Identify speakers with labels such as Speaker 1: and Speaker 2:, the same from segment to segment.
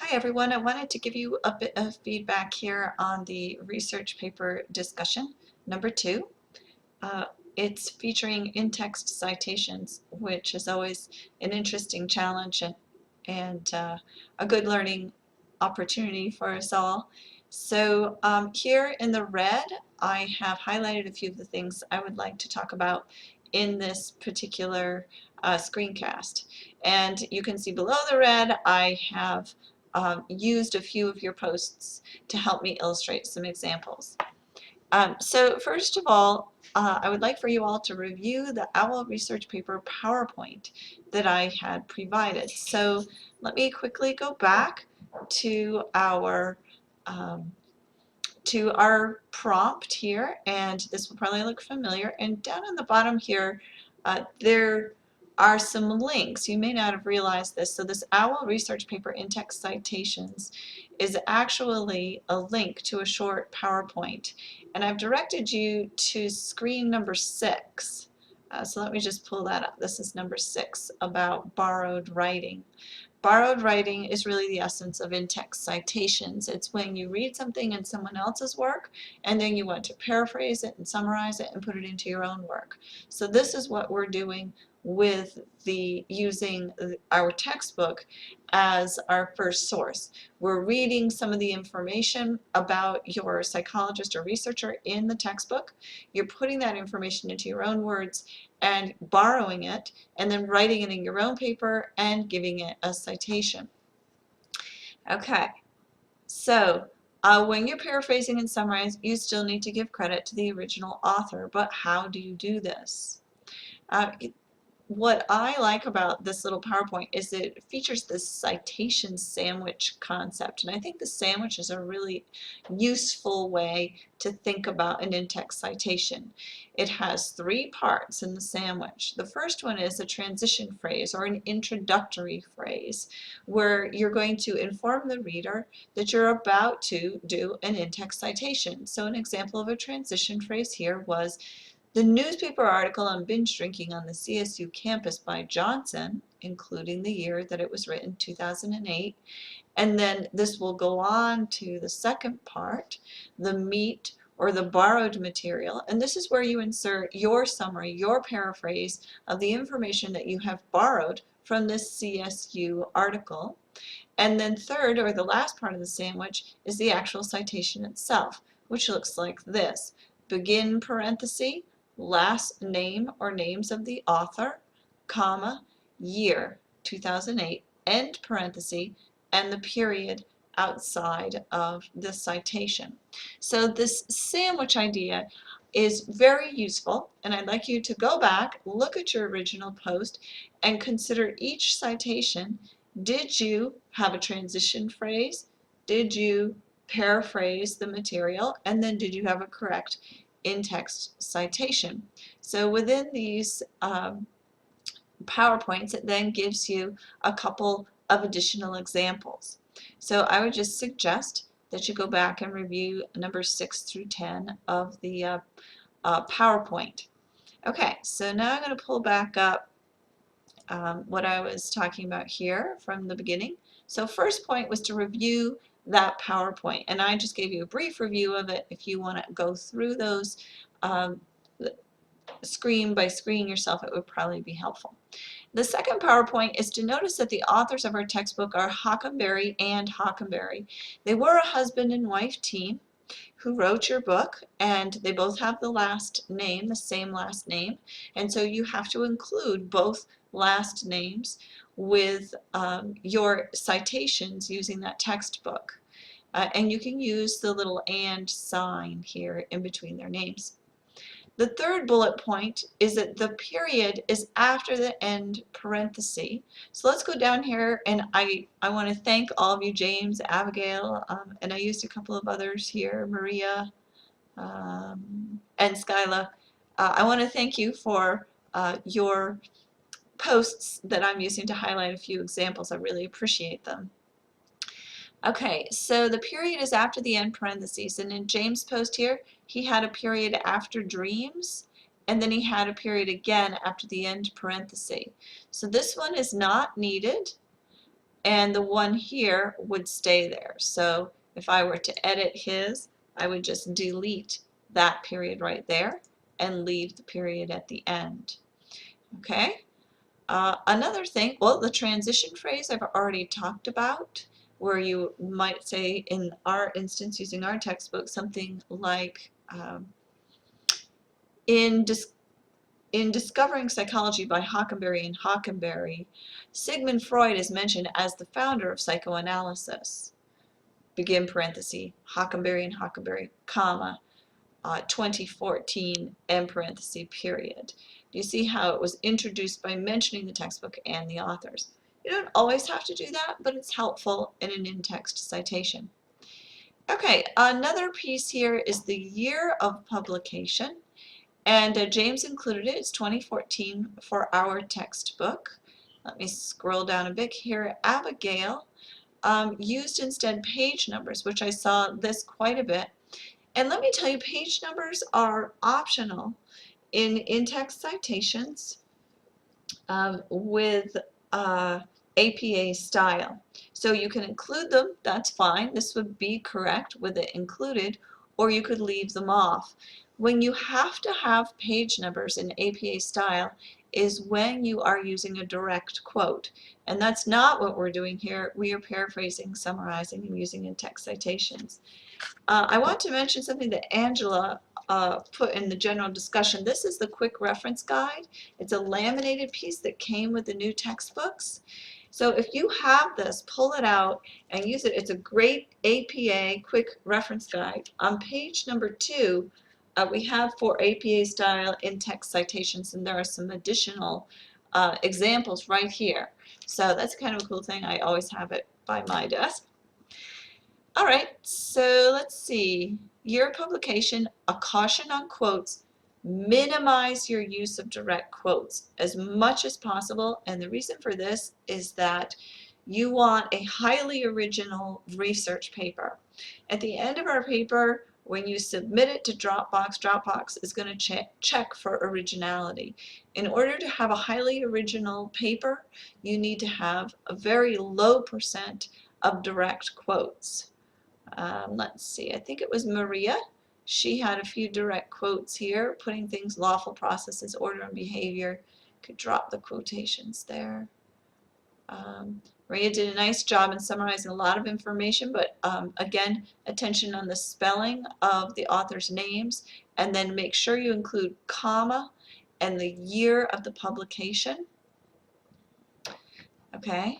Speaker 1: Hi everyone, I wanted to give you a bit of feedback here on the research paper discussion, number 2. Uh, it's featuring in-text citations, which is always an interesting challenge and a good learning opportunity for us all. So here in the red, I have highlighted a few of the things I would like to talk about in this particular screencast. And you can see below the red, I have used a few of your posts to help me illustrate some examples. So first of all, I would like for you all to review the OWL research paper PowerPoint that I had provided. So let me quickly go back to our prompt here, and this will probably look familiar. And down on the bottom here, there are some links. You may not have realized this. So this OWL research paper in-text citations is actually a link to a short PowerPoint. And I've directed you to screen number 6. So let me just pull that up. This is number 6 about borrowed writing. Borrowed writing is really the essence of in-text citations. It's when you read something in someone else's work and then you want to paraphrase it and summarize it and put it into your own work. So this is what we're doing with using our textbook as our first source. We're reading some of the information about your psychologist or researcher in the textbook. You're putting that information into your own words and borrowing it and then writing it in your own paper and giving it a citation. Okay, so when you're paraphrasing and summarizing, you still need to give credit to the original author, but how do you do this? What I like about this little PowerPoint is that it features this citation sandwich concept, and I think the sandwich is a really useful way to think about an in-text citation. It has 3 parts in the sandwich. The first one is a transition phrase or an introductory phrase where you're going to inform the reader that you're about to do an in-text citation. So an example of a transition phrase here was, the newspaper article on binge drinking on the CSU campus by Johnson, including the year that it was written, 2008, and then this will go on to the second part, the meat or the borrowed material, and this is where you insert your summary, your paraphrase of the information that you have borrowed from this CSU article. And then third, or the last part of the sandwich, is the actual citation itself, which looks like this. Begin parenthesis, last name or names of the author, comma, year, 2008, end parenthesis, and the period outside of the citation. So this sandwich idea is very useful, and I'd like you to go back, look at your original post, and consider each citation. Did you have a transition phrase? Did you paraphrase the material? And then did you have a correct in-text citation? So within these PowerPoints, it then gives you a couple of additional examples. So I would just suggest that you go back and review number 6 through 10 of the PowerPoint. Okay, so now I'm going to pull back up what I was talking about here from the beginning. So first point was to review that PowerPoint, and I just gave you a brief review of it. If you want to go through those screen by screen yourself, it would probably be helpful. The second PowerPoint is to notice that the authors of our textbook are Hockenberry and Hockenberry. They were a husband and wife team who wrote your book, and they both have the last name, the same last name, and so you have to include both last names with your citations using that textbook. And you can use the little and sign here in between their names. The third bullet point is that the period is after the end parenthesis. So let's go down here, and I want to thank all of you, James, Abigail, and I used a couple of others here, Maria and Skyla. I want to thank you for your posts that I'm using to highlight a few examples. I really appreciate them. Okay, so the period is after the end parentheses, and in James' post here, he had a period after dreams, and then he had a period again after the end parenthesis. So this one is not needed, and the one here would stay there. So if I were to edit his, I would just delete that period right there and leave the period at the end. Okay? Another thing, well, the transition phrase I've already talked about, where you might say, in our instance, using our textbook, something like, in Discovering Psychology by Hockenberry and Hockenberry, Sigmund Freud is mentioned as the founder of psychoanalysis. Begin parenthesis, Hockenberry and Hockenberry, comma, 2014, end parenthesis, period. Do you see how it was introduced by mentioning the textbook and the authors? You don't always have to do that, but it's helpful in an in-text citation. Okay, another piece here is the year of publication, and James included it. It's 2014 for our textbook. Let me scroll down a bit here. Abigail used instead page numbers, which I saw this quite a bit. And let me tell you, page numbers are optional in in-text citations with APA style. So you can include them, that's fine. This would be correct with it included, or you could leave them off. When you have to have page numbers in APA style is when you are using a direct quote. And that's not what we're doing here. We are paraphrasing, summarizing, and using in-text citations. I want to mention something that Angela put in the general discussion. This is the quick reference guide. It's a laminated piece that came with the new textbooks. So if you have this, pull it out and use it. It's a great APA quick reference guide. On page number 2, we have 4 APA style in-text citations, and there are some additional examples right here. So that's kind of a cool thing. I always have it by my desk. All right, so let's see. Year of publication, a caution on quotes. Minimize your use of direct quotes as much as possible. And the reason for this is that you want a highly original research paper. At the end of our paper, when you submit it to Dropbox, Dropbox is going to check for originality. In order to have a highly original paper, you need to have a very low % of direct quotes. Let's see, I think it was Maria. She had a few direct quotes here, putting things lawful processes, order and behavior. Could drop the quotations there. Maria did a nice job in summarizing a lot of information, but again, attention on the spelling of the author's names, and then make sure you include comma and the year of the publication. Okay.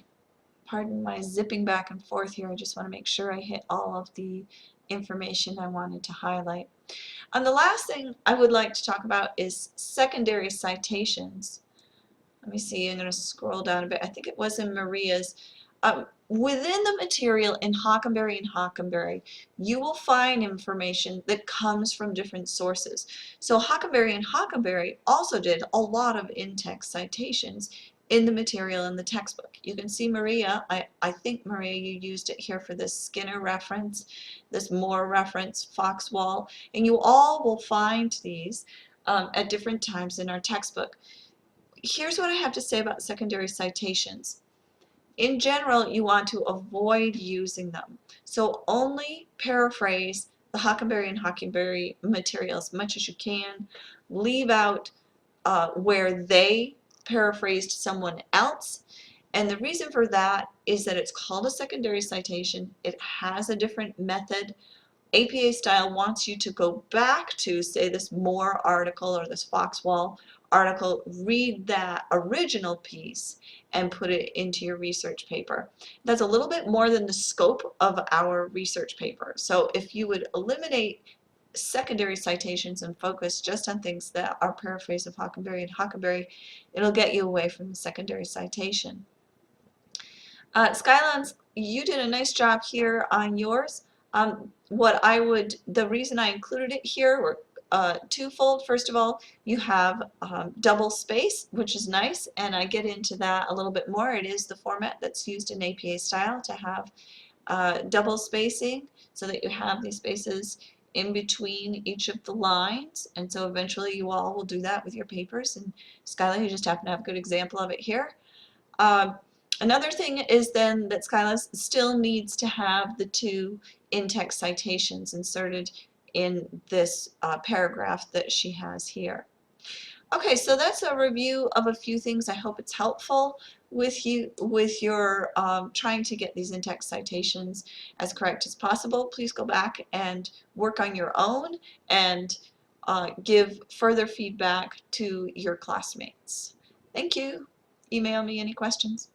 Speaker 1: Pardon my zipping back and forth here. I just want to make sure I hit all of the information I wanted to highlight. And the last thing I would like to talk about is secondary citations. Let me see, I'm going to scroll down a bit. I think it was in Maria's. Within the material in Hockenberry and Hockenberry, you will find information that comes from different sources. So Hockenberry and Hockenberry also did a lot of in-text citations in the material in the textbook. You can see Maria, I think Maria, you used it here for this Skinner reference, this Moore reference, Foxwall, and you all will find these at different times in our textbook. Here's what I have to say about secondary citations. In general, you want to avoid using them. So only paraphrase the Hockenberry and Hockenberry material as much as you can. Leave out where they paraphrased someone else. And the reason for that is that it's called a secondary citation. It has a different method. APA style wants you to go back to, say, this Moore article or this Foxwall article, read that original piece and put it into your research paper. That's a little bit more than the scope of our research paper. So if you would eliminate secondary citations and focus just on things that are paraphrased of Hockenberry and Hockenberry, it'll get you away from the secondary citation. Skylance, you did a nice job here on yours. The reason I included it here were twofold. First of all, you have double space, which is nice, and I get into that a little bit more. It is the format that's used in APA style to have double spacing so that you have these spaces in between each of the lines, and so eventually you all will do that with your papers, and Skylar, you just happen to have a good example of it here. Another thing is then that Skyla still needs to have the 2 in-text citations inserted in this paragraph that she has here. Okay, so that's a review of a few things. I hope it's helpful with your trying to get these in-text citations as correct as possible. Please go back and work on your own and give further feedback to your classmates. Thank you. Email me any questions.